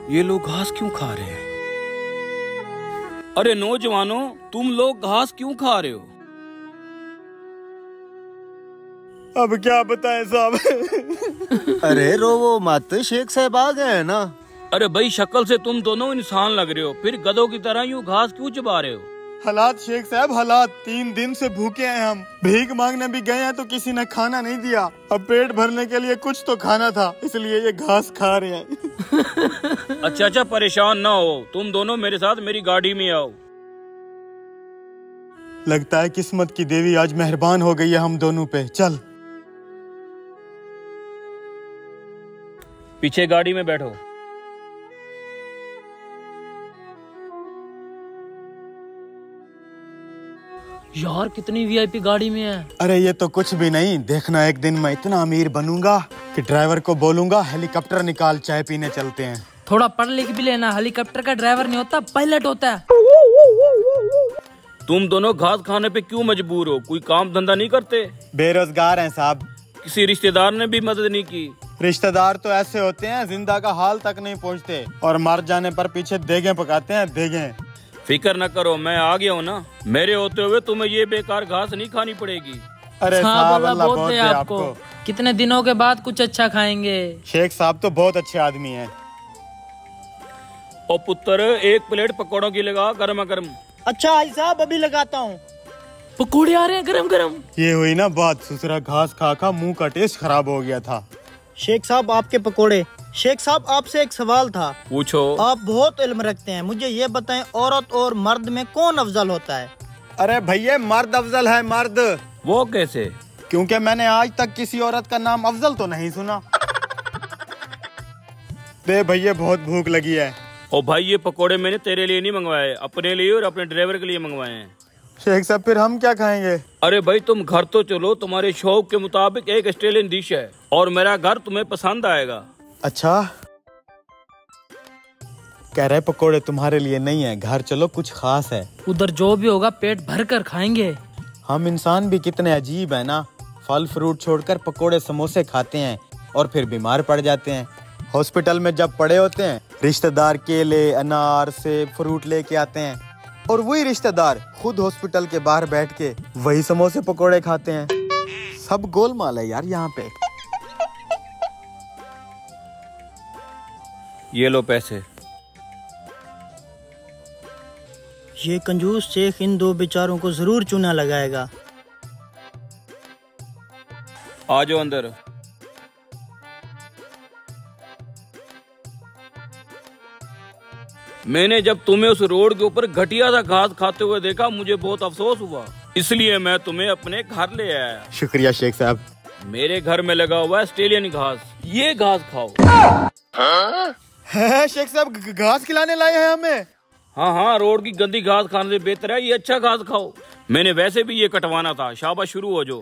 ये लोग घास क्यों खा रहे हैं? अरे नौजवानों, तुम लोग घास क्यों खा रहे हो? अब क्या बताएं साहब। अरे रोवो मत, शेख साहब आ गए हैं ना। अरे भाई, शक्ल से तुम दोनों इंसान लग रहे हो, फिर गधों की तरह यूं घास क्यों चबा रहे हो? हालात शेख साहब, हालात। 3 दिन से भूखे हैं हम। भीख मांगने भी गए हैं तो किसी ने खाना नहीं दिया। अब पेट भरने के लिए कुछ तो खाना था, इसलिए ये घास खा रहे हैं। अच्छा, परेशान ना हो, तुम दोनों मेरे साथ मेरी गाड़ी में आओ। लगता है किस्मत की देवी आज मेहरबान हो गई है हम दोनों पे। चल पीछे गाड़ी में बैठो। यार कितनी वीआईपी गाड़ी में है। अरे ये तो कुछ भी नहीं, देखना एक दिन मैं इतना अमीर बनूंगा कि ड्राइवर को बोलूंगा हेलीकॉप्टर निकाल, चाय पीने चलते हैं। थोड़ा पढ़ लिख भी लेना, हेलीकॉप्टर का ड्राइवर नहीं होता, पायलट होता है। तुम दोनों घास खाने पे क्यों मजबूर हो? कोई काम धंधा नहीं करते? बेरोजगार हैं साहब। किसी रिश्तेदार ने भी मदद नहीं की? रिश्तेदार तो ऐसे होते हैं, जिंदा का हाल तक नहीं पहुंचते और मर जाने पर पीछे देगे पकाते हैं, देगे। फिक्र न करो, मैं आ गया हूँ ना। मेरे होते हुए तुम्हें ये बेकार घास नहीं खानी पड़ेगी। अरे साहब, अल्लाह बहुत दे आपको। कितने दिनों के बाद कुछ अच्छा खाएंगे। शेख साहब तो बहुत अच्छे आदमी हैं। ओ पुत्र, एक प्लेट पकौड़ों की लगा, गर्मा गर्म। अच्छा भाई साहब, अभी लगाता हूँ। पकौड़े आ रहे हैं गरम गरम। ये हुई ना बात, ससुरा घास खा खा मुंह का टेस्ट खराब हो गया था। शेख साहब आपके पकोड़े। शेख साहब आपसे एक सवाल था। पूछो। आप बहुत इल्म रखते हैं, मुझे ये बताएं, औरत और मर्द में कौन अफजल होता है? अरे भैया, मर्द अफजल है, मर्द। वो कैसे? क्योंकि मैंने आज तक किसी औरत का नाम अफजल तो नहीं सुना। दे भैया, बहुत भूख लगी है। ओ भाई, ये पकोड़े मैंने तेरे लिए नहीं मंगवाए, अपने लिए और अपने ड्राइवर के लिए मंगवाए हैं। शेख साहब, फिर हम क्या खाएंगे? अरे भाई, तुम घर तो चलो, तुम्हारे शौक के मुताबिक एक ऑस्ट्रेलियन डिश है और मेरा घर तुम्हें पसंद आएगा। अच्छा, कह रहे पकोड़े तुम्हारे लिए नहीं है, घर चलो, कुछ खास है। उधर जो भी होगा पेट भर कर खाएंगे। हम इंसान भी कितने अजीब है ना, फल फ्रूट छोड़कर पकोड़े समोसे खाते हैं और फिर बीमार पड़ जाते हैं। हॉस्पिटल में जब पड़े होते हैं, रिश्तेदार केले, अनार, सेब, फ्रूट लेके आते हैं और वही रिश्तेदार खुद हॉस्पिटल के बाहर बैठ के वही समोसे पकोड़े खाते हैं। सब गोलमाल है यार यहाँ पे। ये लो पैसे। ये कंजूस शेख इन 2 बेचारों को जरूर चूना लगाएगा। आ जाओ अंदर। मैंने जब तुम्हें उस रोड के ऊपर घटिया सा घास खाते हुए देखा, मुझे बहुत अफसोस हुआ, इसलिए मैं तुम्हें अपने घर ले आया। शुक्रिया शेख साहब। मेरे घर में लगा हुआ है ऑस्ट्रेलियन घास, ये घास खाओ। है शेख साहब, घास खिलाने लाए हैं हमें? हाँ, रोड की गंदी घास खाने से बेहतर है ये अच्छा घास खाओ। मैंने वैसे भी ये कटवाना था। शाबाश, शुरू हो जाओ।